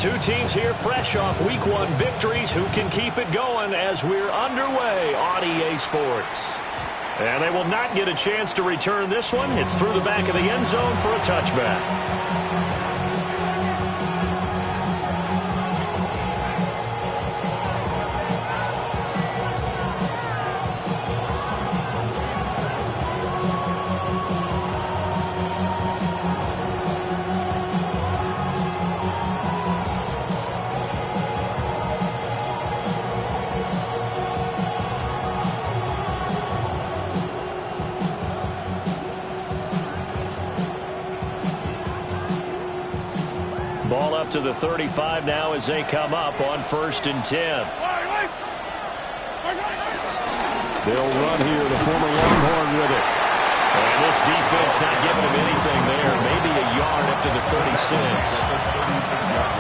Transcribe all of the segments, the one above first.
Two teams here fresh off Week 1 victories. Who can keep it going as we're underway on EA Sports? And they will not get a chance to return this one. It's through the back of the end zone for a touchback. Ball up to the 35 now as they come up on 1st and 10. They'll run here, the former Longhorn with it. And this defense not giving him anything there. Maybe a yard up to the 36.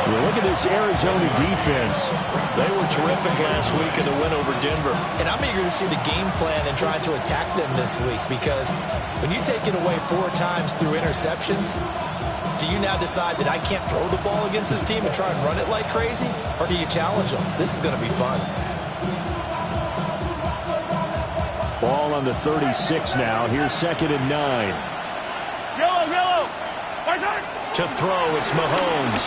Well, look at this Arizona defense. They were terrific last week in the win over Denver. And I'm eager to see the game plan and trying to attack them this week, because when you take it away 4 times through interceptions, do you now decide that I can't throw the ball against this team and try and run it like crazy? Or do you challenge them? This is going to be fun. Ball on the 36 now. Here's 2nd and 9. Yellow. To throw, it's Mahomes.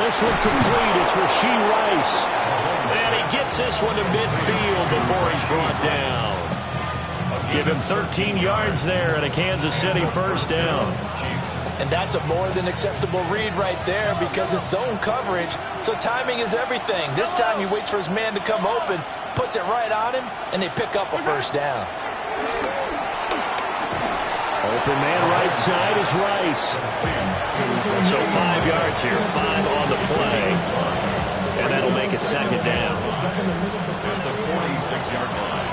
This one complete. It's Rashee Rice. And he gets this one to midfield before he's brought down. Give him 13 yards there and a Kansas City first down. And that's a more than acceptable read right there, because it's zone coverage, so timing is everything. This time he waits for his man to come open, puts it right on him, and they pick up a first down. Open man right side is Rice. So 5 yards here, 5 on the play. And that'll make it 2nd down. There's a 46-yard line.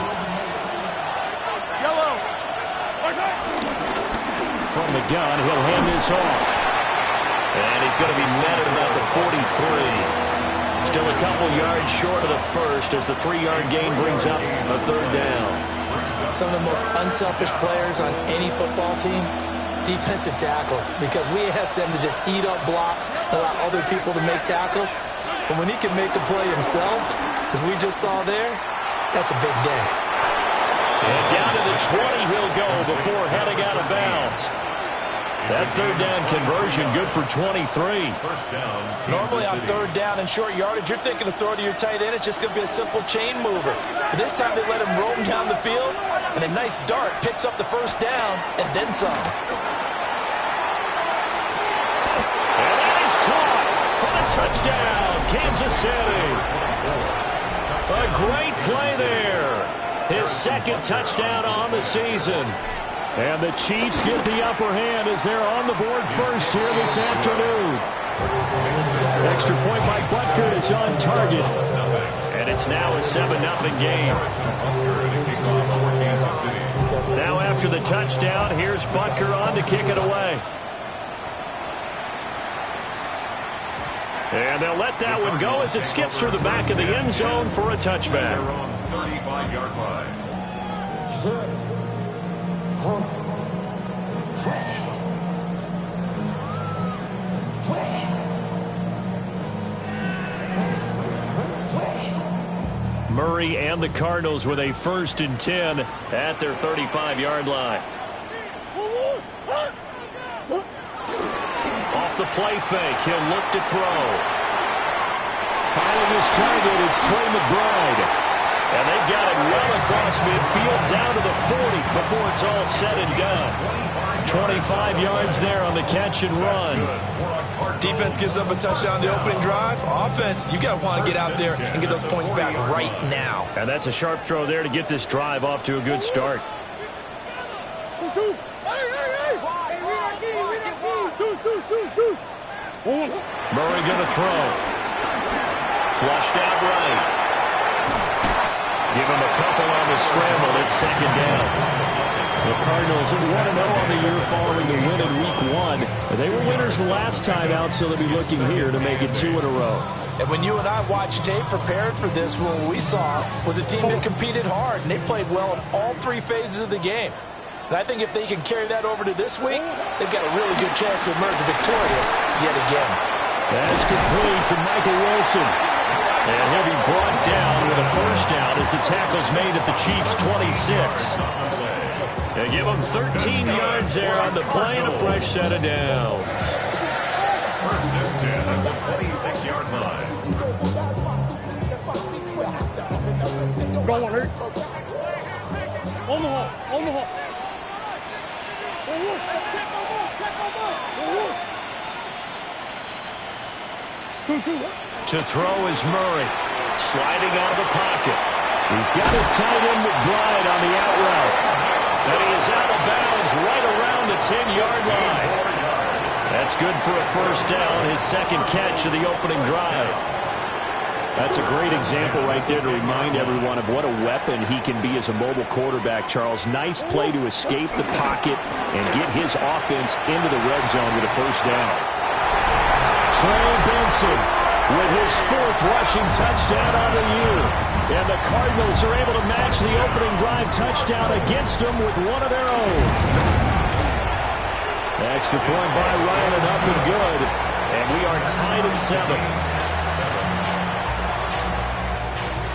Yellow. From the gun, he'll hand this off. And he's going to be met at about the 43. Still a couple yards short of the first as the 3-yard gain brings up a 3rd down. Some of the most unselfish players on any football team, defensive tackles, because we ask them to just eat up blocks, allow other people to make tackles. But when he can make a play himself, as we just saw there, that's a big day. And down to the 20 he'll go before heading out of bounds. That 3rd down conversion good for 23. First down. Normally on 3rd down and short yardage, you're thinking to throw to your tight end. It's just going to be a simple chain mover. But this time they let him roam down the field, and a nice dart picks up the first down and then some. And that is caught for a touchdown, Kansas City. A great play there. His 2nd touchdown on the season. And the Chiefs get the upper hand as they're on the board first here this afternoon. Extra point by Butker is on target. And it's now a 7-0 game. Now after the touchdown, here's Butker on to kick it away. And they'll let that one go as it skips through the back of the end zone for a touchback. 35-yard line. Murray and the Cardinals with a 1st and 10 at their 35-yard line. Off the play fake, he'll look to throw. Finding his target, it's Trey McBride. And they've got it well across midfield down to the 40 before it's all said and done. 25 yards there on the catch and run. Defense gives up a touchdown the opening drive. Offense, you got to want to get out there and get those points back right now. And that's a sharp throw there to get this drive off to a good start. Murray going to throw. Flushed out right. Give him a couple on the scramble. It's 2nd down. The Cardinals 1-0 on the year following the win in Week 1. They were winners last time out, so they'll be looking here to make it 2 in a row. And when you and I watched tape prepared for this, what we saw was a team that competed hard, and they played well in all 3 phases of the game. And I think if they can carry that over to this week, they've got a really good chance to emerge victorious yet again. That's complete to Michael Wilson. And he'll be brought down with a first down as the tackle's made at the Chiefs' 26. They give him 13 yards there on the play and a fresh set of downs. First and 10 at the 26-yard line. Go on, hurt. On the hole. On the hole. To throw is Murray. Sliding out of the pocket. He's got his tight end McBride on the out route. And he is out of bounds right around the 10-yard line. That's good for a first down, his second catch of the opening drive. That's a great example right there to remind everyone of what a weapon he can be as a mobile quarterback, Charles. Nice play to escape the pocket and get his offense into the red zone with a first down. Trey Benson with his fourth rushing touchdown on the year. And the Cardinals are able to match the opening drive touchdown against them with one of their own. Extra point by Ryan, up and good. And we are tied at 7.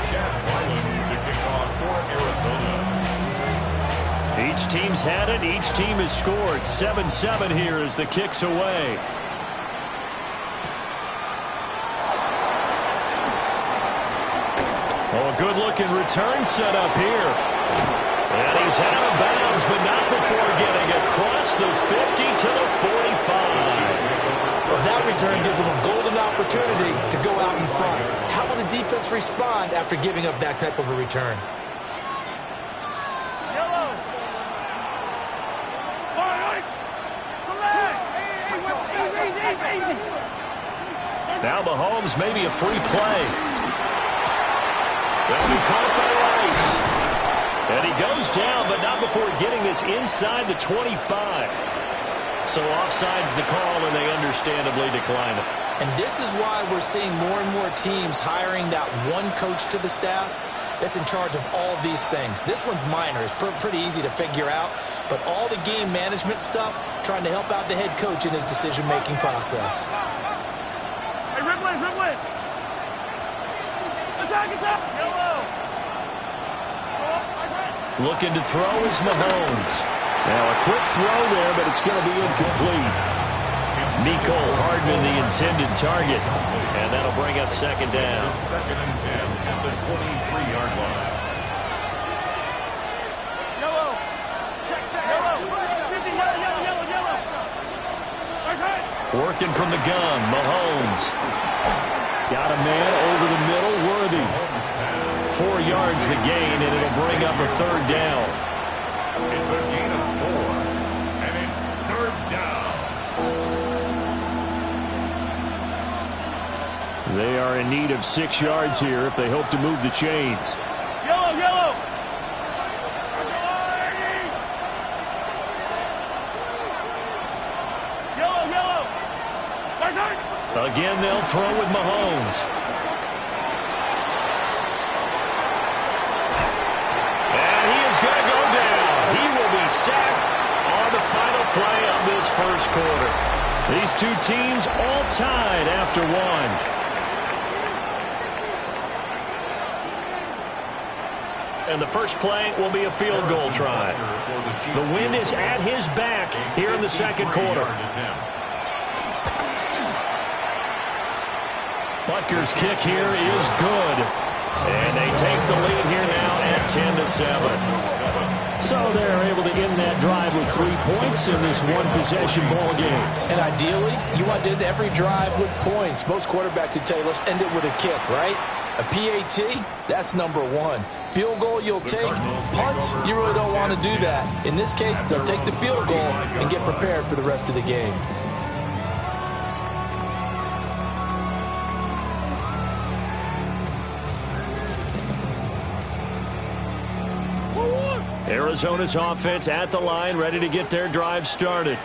Chad Ryland to kick off for Arizona. Each team's had it. Each team has scored. 7-7 here as the kick's away. Oh, good-looking return set up here. And he's out of bounds, but not before getting across the 50 to the 45. Well, that return gives them a golden opportunity to go out in front. How will the defense respond after giving up that type of a return? Yellow. All right. Easy. Now Mahomes maybe a free play. They'll be caught by Rice. And he goes down, but not before getting this inside the 25. So offside's the call, and they understandably decline it. And this is why we're seeing more and more teams hiring that one coach to the staff that's in charge of all these things. This one's minor. It's pretty easy to figure out. But all the game management stuff, trying to help out the head coach in his decision-making process. Hey, Ripley. Attack. Yellow. Looking to throw is Mahomes. Now a quick throw there, but it's going to be incomplete. Nicole Hardman, the intended target. And that'll bring up second down. Second and 10 at the 23-yard line. Yellow. Check. Yellow. 50, yellow. Working from the gun, Mahomes. Got a man over the middle, Worthy. 4 yards the gain, and it'll bring up a third down. It's a gain of 4, and it's third down. They are in need of 6 yards here if they hope to move the chains. Yellow. Again, they'll throw with Mahomes. And he is going to go down. He will be sacked on the final play of this first quarter. These two teams all tied after one. And the first play will be a field goal try. The wind is at his back here in the second quarter. Butker's kick here is good. And they take the lead here now at 10-7. So they're able to end that drive with 3 points in this one-possession ball game. And ideally, you want to end every drive with points. Most quarterbacks would tell you, let's end it with a kick, right? A PAT, that's number one. Field goal you'll take. Punts, you really don't want to do that. In this case, they'll take the field goal and get prepared for the rest of the game. Arizona's offense at the line, ready to get their drive started.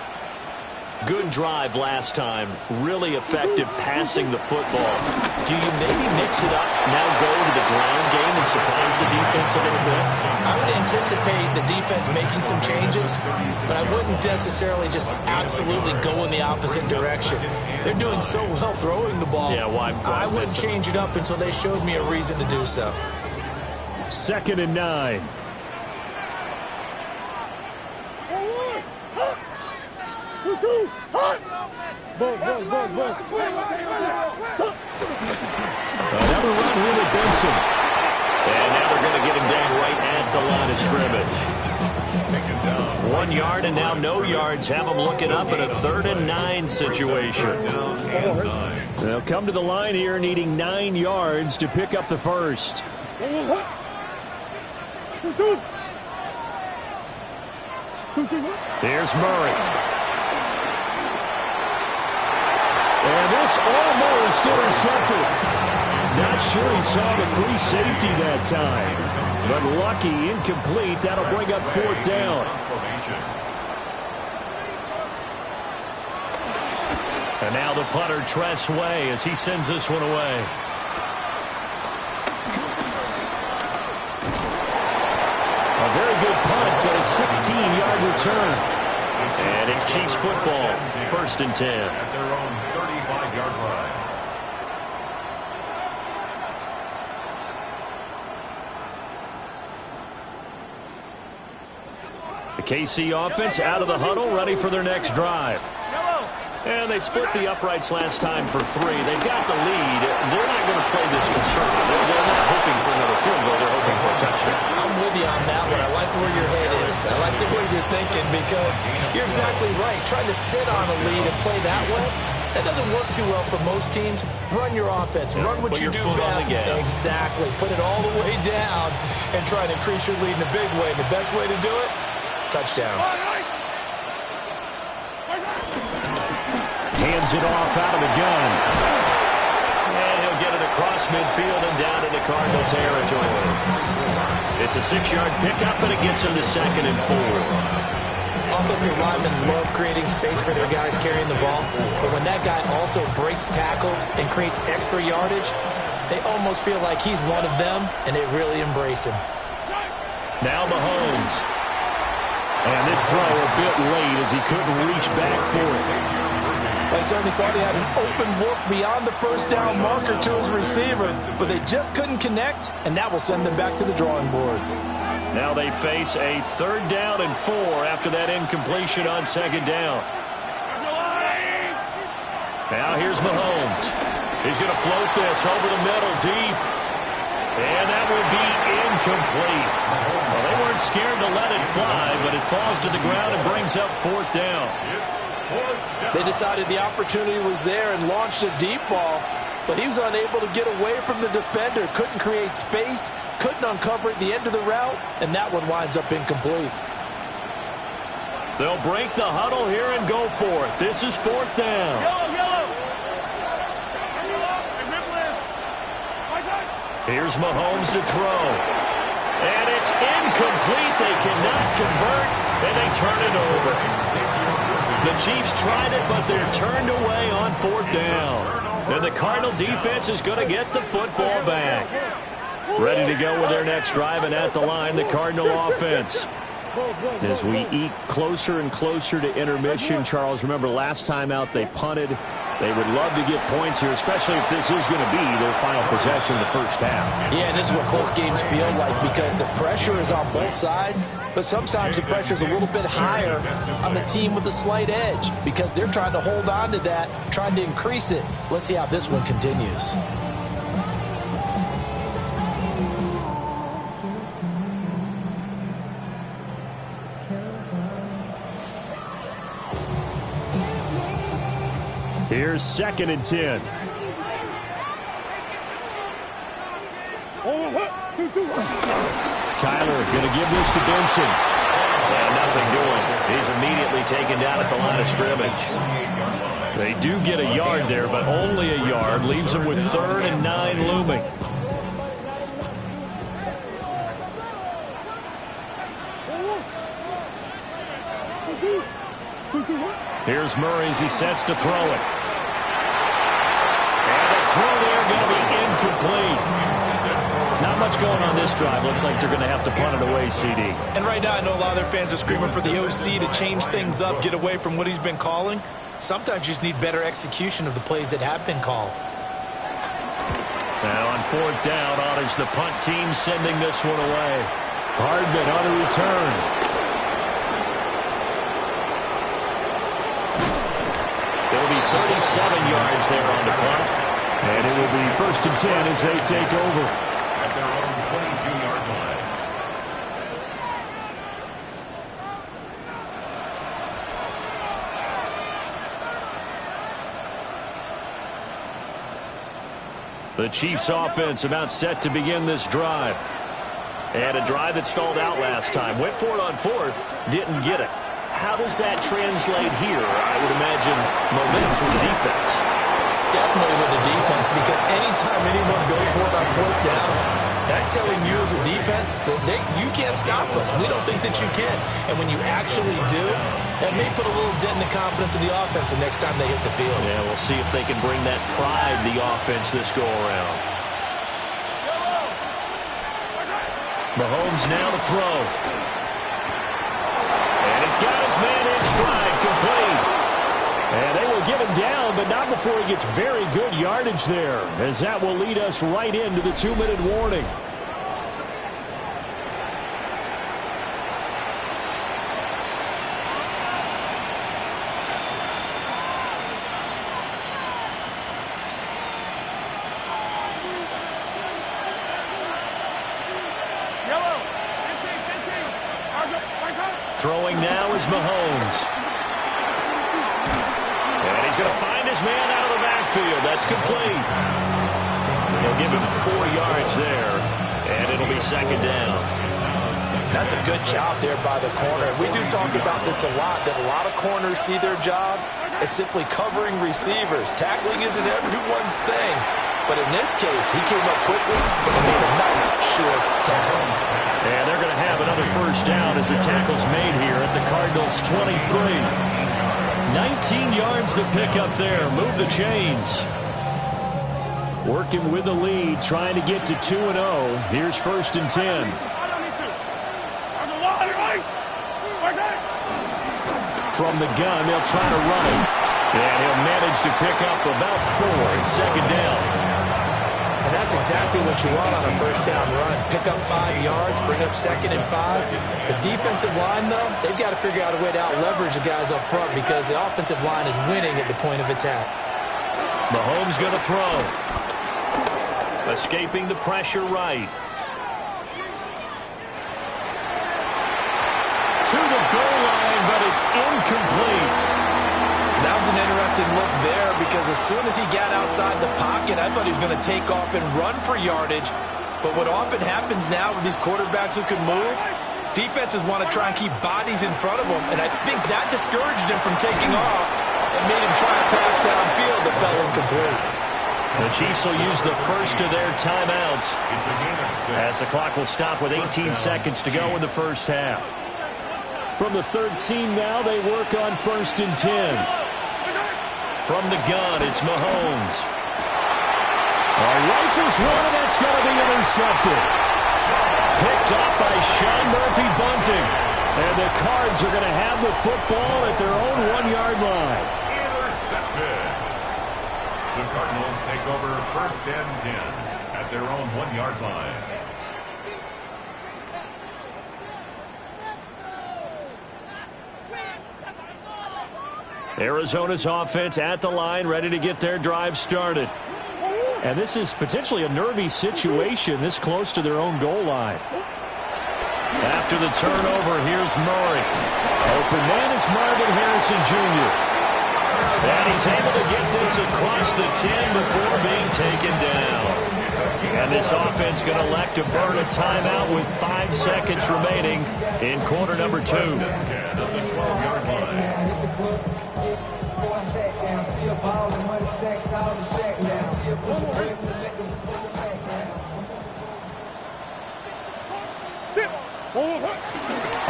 Good drive last time. Really effective passing the football. Do you maybe mix it up, now go to the ground game and surprise the defense a little bit? I would anticipate the defense making some changes, but I wouldn't necessarily just absolutely go in the opposite direction. They're doing so well throwing the ball. Yeah, why I wouldn't change it up until they showed me a reason to do so. 2nd and 9. Another run here with Benson. And now they're going to get him down right at the line of scrimmage. 1 yard and now no yards. Have them looking up in a 3rd and 9 situation. They'll come to the line here needing 9 yards to pick up the first. Here's Murray. And this almost intercepted. Not sure he saw the free safety that time. But lucky, incomplete. That'll bring up 4th down. And now the punter, Tress Way, as he sends this one away. A very good punt, but a 16-yard return. And it's Chiefs football, 1st and 10. At their own 35-yard line. The KC offense out of the huddle, ready for their next drive. And they split the uprights last time for 3. They've got the lead. They're not going to play this conservative. They're not hoping for another field goal. They're hoping for a touchdown. I'm with you on that one. I like where your head is. I like the way you're thinking because you're exactly right. Trying to sit on a lead and play that way, that doesn't work too well for most teams. Run your offense. Run what you do best. Exactly. Put it all the way down and try to increase your lead in a big way. And the best way to do it, touchdowns. Hands it off out of the gun. And he'll get it across midfield and down into Cardinal territory. It's a 6-yard pickup, and it gets him to 2nd and 4. Offensive linemen love creating space for their guys carrying the ball, but when that guy also breaks tackles and creates extra yardage, they almost feel like he's one of them, and they really embrace him. Now Mahomes. And this throw a bit late as he couldn't reach back for it. They certainly thought he had an open look beyond the first down marker to his receiver, but they just couldn't connect, and that will send them back to the drawing board. Now they face a 3rd down and 4 after that incompletion on 2nd down. Now here's Mahomes. He's going to float this over the middle deep. And that will be incomplete. Well, they weren't scared to let it fly, but it falls to the ground and brings up 4th down. They decided the opportunity was there and launched a deep ball, but he was unable to get away from the defender, couldn't create space, couldn't uncover at the end of the route, and that one winds up incomplete. They'll break the huddle here and go for it. This is 4th down. Here's Mahomes to throw. And it's incomplete. They cannot convert, and they turn it over. The Chiefs tried it, but they're turned away on 4th down. And the Cardinal defense is going to get the football back. Ready to go with their next drive, and at the line, the Cardinal offense. As we eke closer and closer to intermission, Charles, remember last time out they punted. They would love to get points here, especially if this is going to be their final possession of the first half. Yeah, and this is what close games feel like because the pressure is on both sides, but sometimes the pressure is a little bit higher on the team with the slight edge because they're trying to hold on to that, trying to increase it. Let's see how this one continues. Here's 2nd and 10. Kyler going to give this to Benson. Yeah, nothing doing. He's immediately taken down at the line of scrimmage. They do get a yard there, but only a yard. Leaves them with 3rd and 9 looming. Here's Murray as he sets to throw it. And the throw there going to be what's going on this drive? Looks like they're going to have to punt it away, CD. And right now I know a lot of their fans are screaming for the OC to change things up, get away from what he's been calling. Sometimes you just need better execution of the plays that have been called. Now on 4th down, on is the punt team sending this one away. Hardman on a return. It'll be 37 yards there on the punt. And it will be 1st and 10 as they take over. At their own 22-yard line. The Chiefs offense about set to begin this drive. And a drive that stalled out last time. Went for it on 4th, didn't get it. How does that translate here? I would imagine momentum's with the defense. Definitely with the defense, because anytime anyone goes for it on 4th down, that's telling you as a defense that you can't stop us. We don't think that you can. And when you actually do, that may put a little dent in the confidence of the offense the next time they hit the field. Yeah, we'll see if they can bring that pride to the offense this go-around. Mahomes now to throw. And he's got his man in stride, complete. And they will get him down, but not before he gets very good yardage there, as that will lead us right into the 2-minute warning. Throwing now is Mahomes. And he's going to find his man out of the backfield. That's complete. They'll give him 4 yards there, and it'll be 2nd down. That's a good job there by the corner. We do talk about this a lot, that a lot of corners see their job as simply covering receivers. Tackling isn't everyone's thing. But in this case, he came up quickly and made a nice, short tackle. And they're going to have another 1st down as the tackle's made here at the Cardinals' 23. 19 yards to pick up there. Move the chains. Working with the lead, trying to get to 2-0. Here's 1st and 10. From the gun, they'll try to run it. And he'll manage to pick up about 4 in 2nd down. And that's exactly what you want on a 1st down run. Pick up 5 yards, bring up 2nd and 5. The defensive line, though, they've got to figure out a way to out-leverage the guys up front because the offensive line is winning at the point of attack. Mahomes going to throw. Escaping the pressure right. To the goal line, but it's incomplete. That was an interesting look there because as soon as he got outside the pocket, I thought he was going to take off and run for yardage. But what often happens now with these quarterbacks who can move, defenses want to try and keep bodies in front of them, and I think that discouraged him from taking off and made him try a pass downfield that fell incomplete. The Chiefs will use the first of their timeouts as the clock will stop with 18 seconds to go in the 1st half. From the 13 now, they work on 1st and 10. From the gun, it's Mahomes. Rifles one, and that's going to be intercepted. Picked up by Sean Murphy-Bunting. And the Cards are going to have the football at their own 1-yard line. Intercepted. The Cardinals take over 1st and 10 at their own 1-yard line. Arizona's offense at the line, ready to get their drive started. And this is potentially a nervy situation this close to their own goal line. After the turnover, here's Murray. Open man is Marvin Harrison Jr. And he's able to get this across the 10 before being taken down. And this offense going to elect to burn a timeout with 5 seconds remaining in quarter number 2.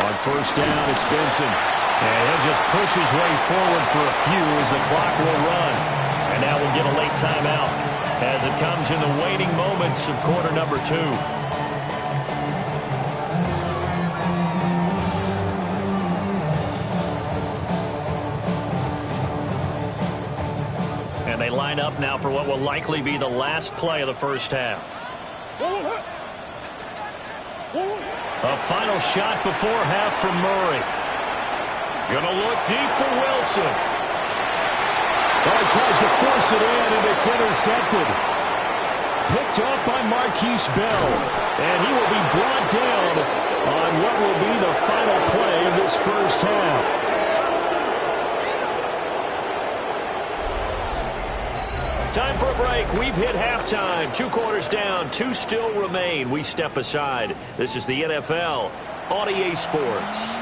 On 1st down, it's Benson. And he'll just push his way forward for a few as the clock will run. And now we'll get a late timeout as it comes in the waning moments of quarter number 2. line up now for what will likely be the last play of the first half. A final shot before half from Murray. Gonna look deep for Wilson. Oh, he tries to force it in, and it's intercepted. Picked off by Marquise Bell. And he will be brought down on what will be the final play of this first half. Time for a break. We've hit halftime. 2 quarters down. 2 still remain. We step aside. This is the NFL on EA Sports.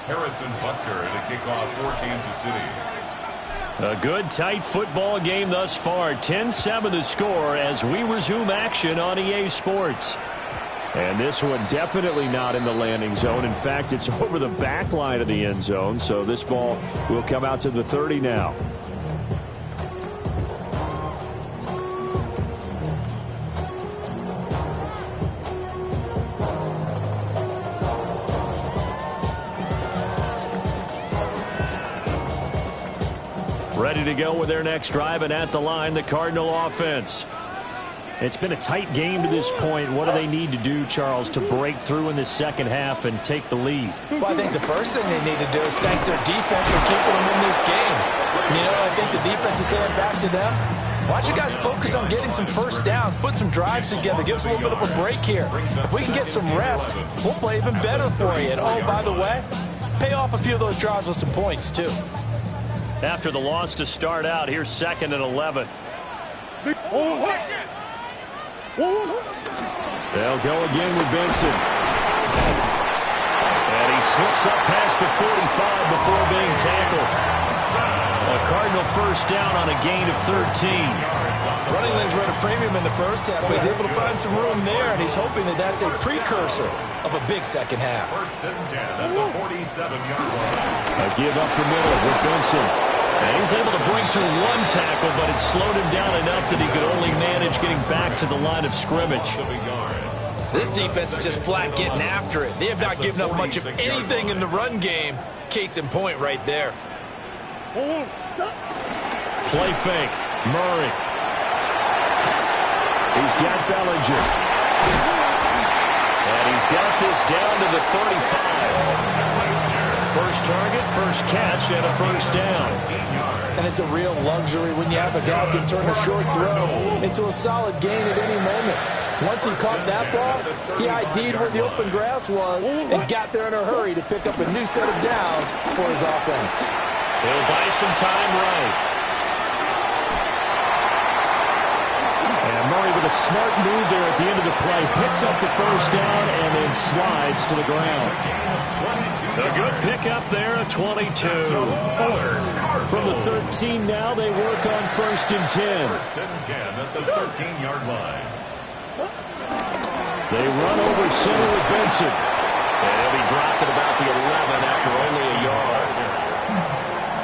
Harrison Butker to kick off for Kansas City. A good, tight football game thus far. 10-7 the score as we resume action on EA Sports. And this one definitely not in the landing zone. In fact, it's over the back line of the end zone. So this ball will come out to the 30 now. Ready to go with their next drive, and at the line, the Cardinal offense. It's been a tight game to this point. What do they need to do, Charles, to break through in the second half and take the lead? Well, I think the first thing they need to do is thank their defense for keeping them in this game. You know, I think the defense is saying back to them, why don't you guys focus on getting some first downs, put some drives together, give us a little bit of a break here. If we can get some rest, we'll play even better for you. And, oh, by the way, pay off a few of those drives with some points, too. After the loss to start out, here's 2nd and 11. They'll go again with Benson. And he slips up past the 45 before being tackled. A Cardinal first down on a gain of 13. Running lanes were at a premium in the first half, but he's able to find some room there, and he's hoping that that's a precursor of a big second half. 1st and 10 at the 47-yard line. A give up the middle with Benson. And he's able to break through 1 tackle, but it slowed him down enough that he could only manage getting back to the line of scrimmage. This defense is just flat getting after it. They have not given up much of anything in the run game. Case in point right there. Play fake. Murray. He's got Bellinger. And he's got this down to the 35. First target, first catch, and a first down. And it's a real luxury when you have a guy who can turn a short throw into a solid gain at any moment. Once he caught that ball, he ID'd where the open grass was and got there in a hurry to pick up a new set of downs for his offense. He'll buy some time right. And Murray with a smart move there at the end of the play. Picks up the first down and then slides to the ground. A good pickup there at 22. From the 13 now, they work on 1st and 10. 1st and 10 at the 13-yard line. They run over center with Benson. And he'll be dropped at about the 11 after only a yard.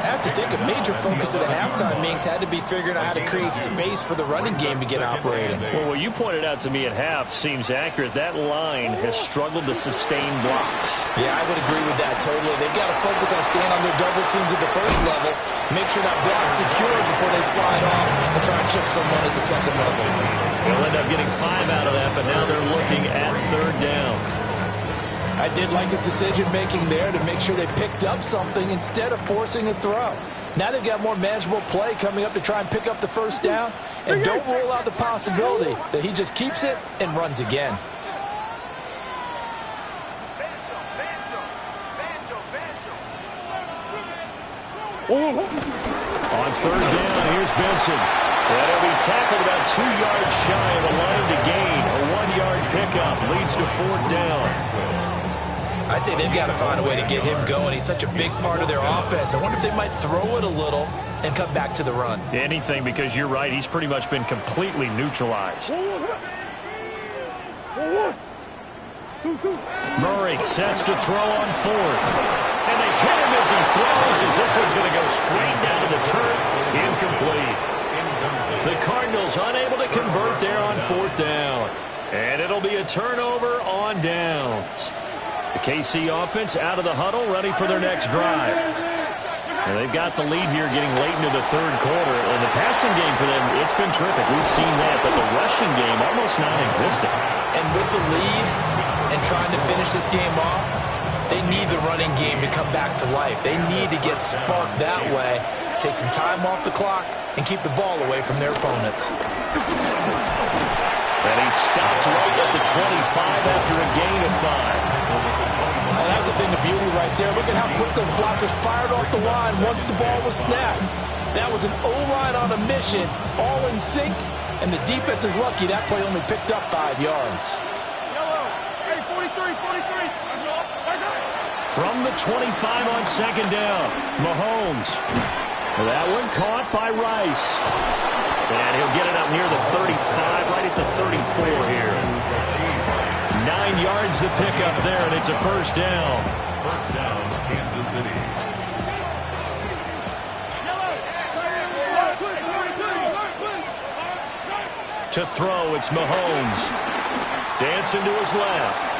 I have to think a major focus at the halftime meetings had to be figuring out how to create space for the running game to get operating. Well, what you pointed out to me at half seems accurate. That line has struggled to sustain blocks. Yeah, I would agree with that totally. They've got to focus on staying on their double teams at the first level, make sure that block's secure before they slide off and try and chip someone at the second level. They'll end up getting 5 out of that, but now they're looking at 3rd down. I did like his decision-making there to make sure they picked up something instead of forcing a throw. Now they've got more manageable play coming up to try and pick up the first down, and don't rule out the possibility that he just keeps it and runs again. On 3rd down, here's Benson. And he'll be tackled about 2 yards shy of the line to gain. A 1-yard pickup leads to 4th down. I'd say they've got to find a way to get him going. He's such a big part of their offense. I wonder if they might throw it a little and come back to the run. Anything, because you're right. He's pretty much been completely neutralized. Murray sets to throw on fourth. And they hit him as he throws, as this one's going to go straight down to the turf. Incomplete. The Cardinals unable to convert there on fourth down. And it'll be a turnover on downs. The KC offense out of the huddle, ready for their next drive. And they've got the lead here getting late into the third quarter. And the passing game for them, it's been terrific. We've seen that. But the rushing game, almost non-existent. And with the lead and trying to finish this game off, they need the running game to come back to life. They need to get sparked that way, take some time off the clock, and keep the ball away from their opponents. And he stopped right at the 25 after a gain of 5. Well, that's been the beauty right there. Look at how quick those blockers fired off the line once the ball was snapped. That was an O-line on a mission, all in sync, and the defense is lucky that play only picked up 5 yards. Hey, 43. From the 25 on second down, Mahomes. That one caught by Rice. And he'll get it up near the 35, right at the 34 here. 9 yards to pick up there, and it's a first down. First down, Kansas City. To throw, it's Mahomes. Dancing to his left.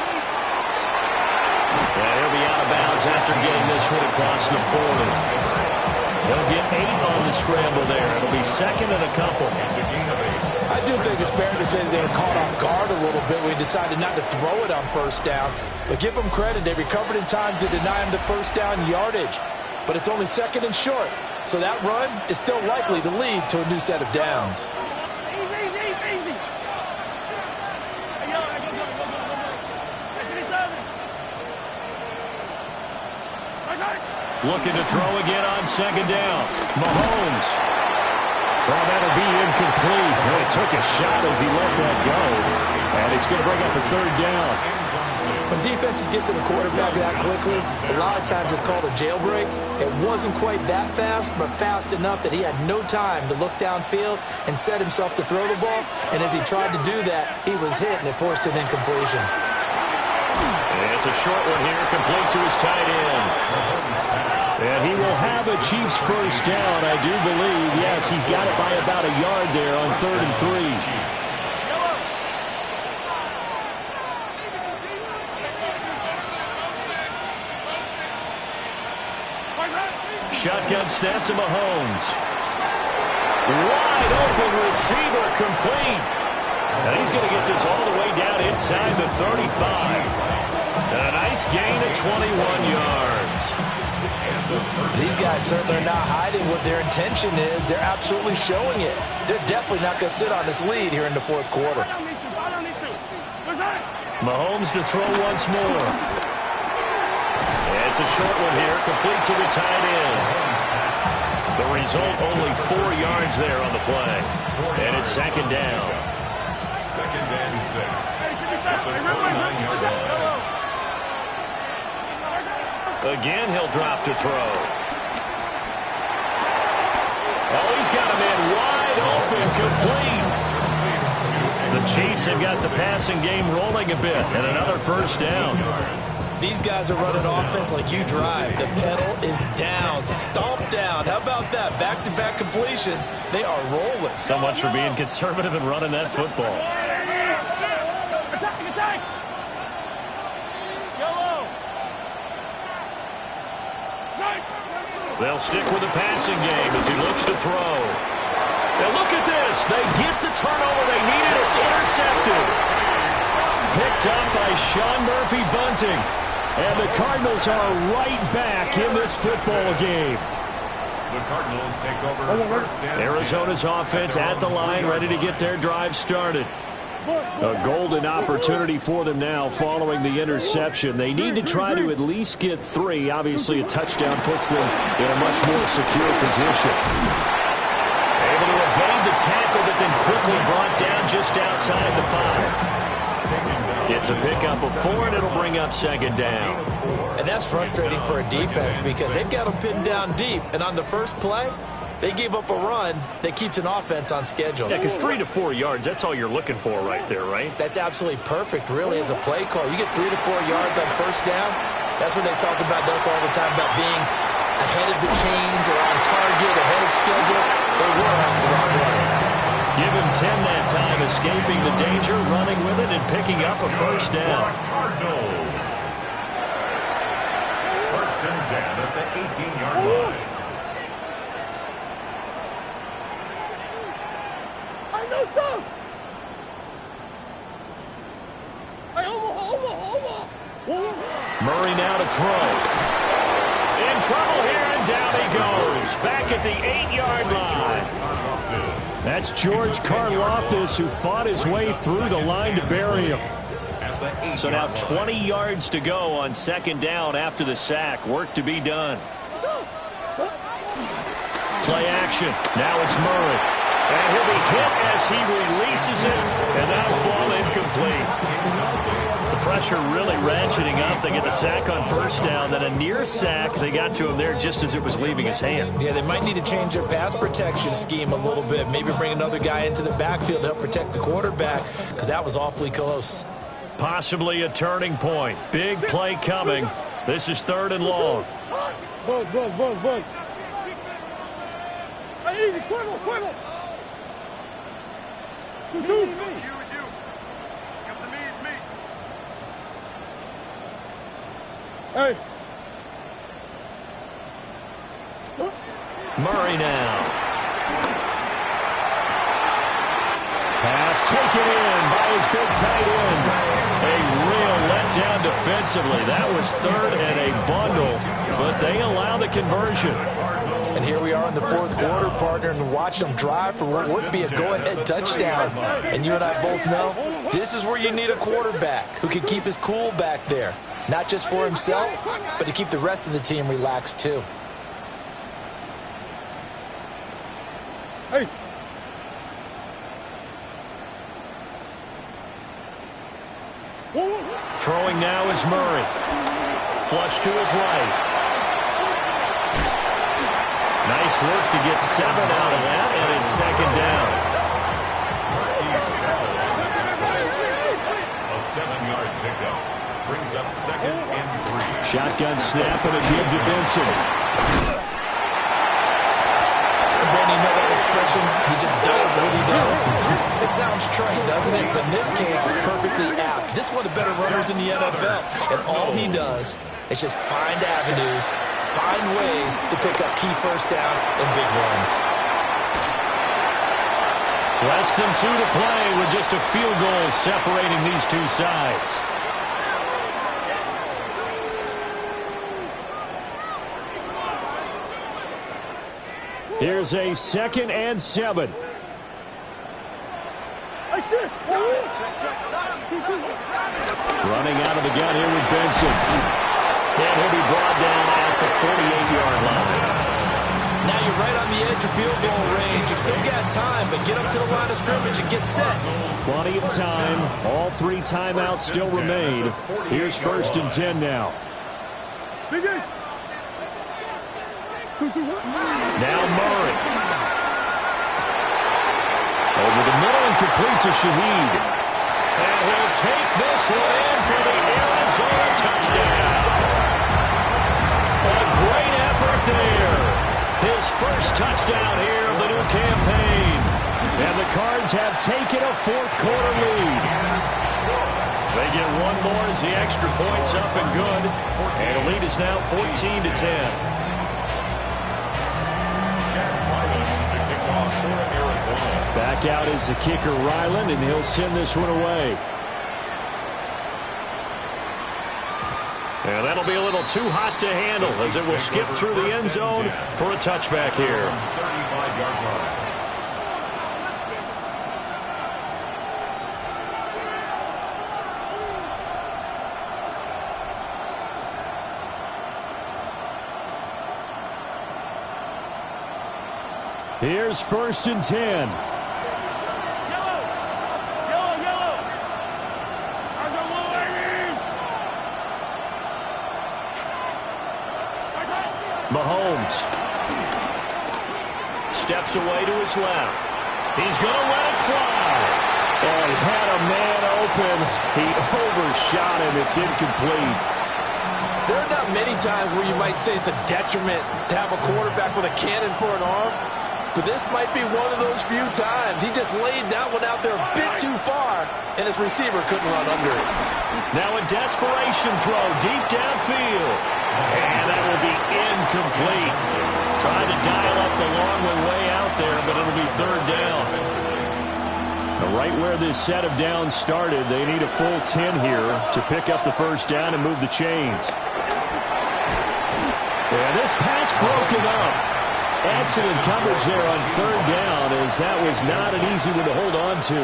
And he'll be out of bounds after getting this one across the 40. He'll get 8 on the scramble there. It'll be second and a couple. I do think it's fair to say they were caught off guard a little bit when we decided not to throw it on first down. But give them credit. They recovered in time to deny him the first down yardage. But it's only second and short. So that run is still likely to lead to a new set of downs. Easy. Looking to throw again on second down. Mahomes. Well, that'll be incomplete. He took a shot as he let that go. And it's going to bring up a third down. When defenses get to the quarterback that quickly, a lot of times it's called a jailbreak. It wasn't quite that fast, but fast enough that he had no time to look downfield and set himself to throw the ball. And as he tried to do that, he was hit, and it forced an incompletion. It's a short one here, complete to his tight end. And he will have a Chiefs first down, I do believe. Yes, he's got it by about a yard there on 3rd and 3. Shotgun snap to Mahomes. Wide open receiver, complete. And he's going to get this all the way down inside the 35. And a nice gain of 21 yards. These guys certainly are not hiding what their intention is. They're absolutely showing it. They're definitely not going to sit on this lead here in the fourth quarter. Mahomes to throw once more. It's a short one here, complete to the tight end. The result, only 4 yards there on the play. And it's second down. Second and 6. At the 29-yard line. Again, he'll drop to throw. Oh, he's got a man wide open, complete. The Chiefs have got the passing game rolling a bit, and another first down. These guys are running offense like you drive. The pedal is down, stomped down. How about that? Back-to-back completions. They are rolling. So much for being conservative and running that football. Attack! Yellow! They'll stick with the passing game as he looks to throw. Now look at this. They get the turnover they needed. It's intercepted. Picked up by Sean Murphy-Bunting. And the Cardinals are right back in this football game. The Cardinals take over first and 10. Arizona's offense at the line, ready to get their drive started. A golden opportunity for them now following the interception. They need to try to at least get 3. Obviously, a touchdown puts them in a much more secure position. Able to evade the tackle, but then quickly brought down just outside the 5. It's a pickup of 4, and it'll bring up second down. And that's frustrating for a defense because they've got them pinned down deep. And on the first play, They gave up a run that keeps an offense on schedule. Yeah, because 3 to 4 yards, that's all you're looking for right there, right? That's absolutely perfect, really, as a play call. You get 3 to 4 yards on first down. That's what they talk about us all the time, about being ahead of the chains or on target, ahead of schedule. They were after that run. Give him 10 that time, escaping the danger, running with it, and picking up a first down. Cardinals. First and 10 at the 18-yard line. I know stuff. Hey, Omaha. Murray now to throw. In trouble here, and down he goes. Back at the 8-yard line. That's George Karlaftis, who fought his way through the line to bury him. So now 20 yards to go on second down after the sack. Work to be done. Play action. Now it's Murray. And he'll be hit as he releases it, and that'll fall incomplete. The pressure really ratcheting up. They get the sack on first down. Then a near sack. They got to him there just as it was leaving his hand. Yeah, they might need to change their pass protection scheme a little bit. Maybe bring another guy into the backfield to help protect the quarterback, because that was awfully close. Possibly a turning point. Big play coming. This is 3rd and long. Buzz. Hey, easy, Cuervo. Two. Hey. Murray now. Pass taken in by his big tight end. A real letdown defensively. That was 3rd and a bundle, but they allow the conversion. And here we are in the 4th quarter, partner, and watch them drive for what would be a go-ahead touchdown. And you and I both know this is where you need a quarterback who can keep his cool back there. Not just for himself, but to keep the rest of the team relaxed too. Hey. Throwing now is Murray. Flush to his right. Nice work to get 7 out of that, and it's second down. A 7-yard pickup brings up 2nd and 3. Shotgun snap and a give to Benson. Then you know that expression, he just does what he does. It sounds trite, doesn't it? But in this case, it's perfectly apt. This is one of the better runners in the NFL, and all he does is just find avenues, find ways to pick up key first downs and big runs. Less than 2 to play with just a field goal separating these two sides. Here's a 2nd and 7. Running out of the gun here with Benson. And he'll be brought down at the 48-yard line. Now you're right on the edge of field goal range. You've still got time, but get up to the line of scrimmage and get set. Plenty of time. All 3 timeouts still remain. Here's 1st and 10 now. Now Murray. Over the middle and complete to Shaheed. And he'll take this one in for the Arizona touchdown. A great effort there. His first touchdown here of the new campaign. And the Cards have taken a 4th quarter lead. They get one more as the extra point's up and good. And the lead is now 14-10. Back out is the kicker, Ryland, and he'll send this one away. And that'll be a little too hot to handle as it will skip through the end zone for a touchback here. 35-yard line. Here's 1st and 10. Mahomes. steps away to his left. He's going to let it fly. Oh, he had a man open. He overshot him. It's incomplete. There are not many times where you might say it's a detriment to have a quarterback with a cannon for an arm, but this might be one of those few times. He just laid that one out there a bit too far, and his receiver couldn't run under it. Now a desperation throw deep downfield. And that will be incomplete. Trying to dial up the long way out there, but it'll be third down. Right where this set of downs started, they need a full 10 here to pick up the first down and move the chains. And this pass broken up. Excellent coverage there on third down, as that was not an easy one to hold on to.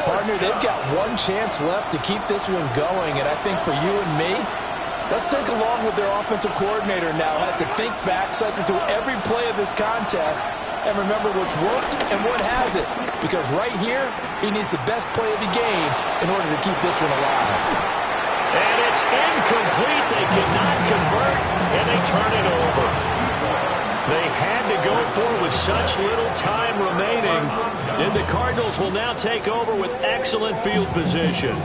Partner, they've got one chance left to keep this one going, and I think for you and me, let's think along with their offensive coordinator now. Has to think back, cycle through every play of this contest, and remember what's worked and what hasn't. Because right here, he needs the best play of the game in order to keep this one alive. And it's incomplete. They cannot convert, and they turn it over. They had to go for it with such little time remaining. And the Cardinals will now take over with excellent field position.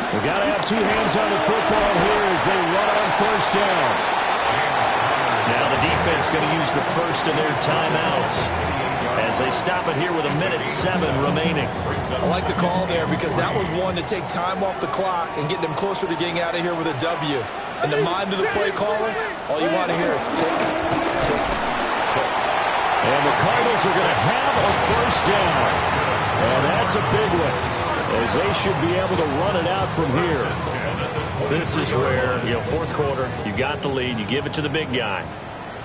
We got to have two hands on the football here as they run on first down. Now the defense going to use the first of their timeouts as they stop it here with 1:07 remaining. I like the call there because that was one to take time off the clock and get them closer to getting out of here with a W. In the mind of the play caller, all you want to hear is tick, tick, tick. And the Cardinals are going to have a first down. And that's a big one, as they should be able to run it out from here. This is where, fourth quarter, you got the lead, you give it to the big guy.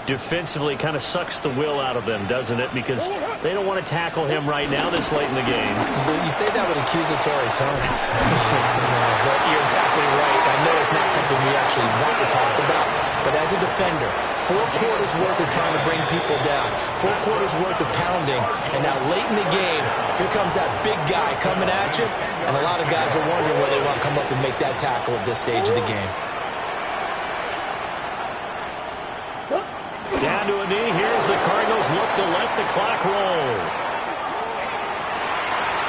Defensively, kind of sucks the will out of them, doesn't it? Because they don't want to tackle him right now this late in the game. But you say that with accusatory tones. But you're exactly right. I know it's not something we actually want to talk about. But as a defender, 4 quarters worth of trying to bring people down, 4 quarters worth of pounding, and now late in the game, here comes that big guy coming at you, and a lot of guys are wondering where they want to come up and make that tackle at this stage of the game. Down to a knee. Here's the Cardinals look to let the clock roll.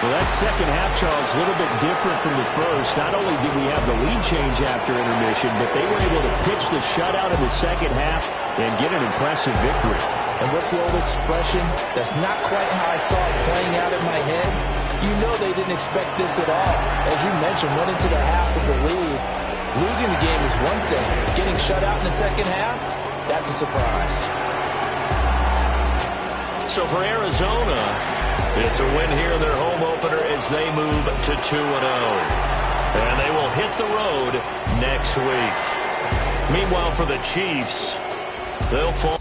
Well, that second half, Charles, a little bit different from the first. Not only did we have the lead change after intermission, but they were able to pitch the shutout in the second half and get an impressive victory. And what's the old expression? That's not quite how I saw it playing out in my head. You know they didn't expect this at all. As you mentioned, went into the half with the lead. Losing the game is one thing. Getting shut out in the second half, that's a surprise. So for Arizona, it's a win here in their home opener as they move to 2-0. And they will hit the road next week. Meanwhile, for the Chiefs, they'll fall.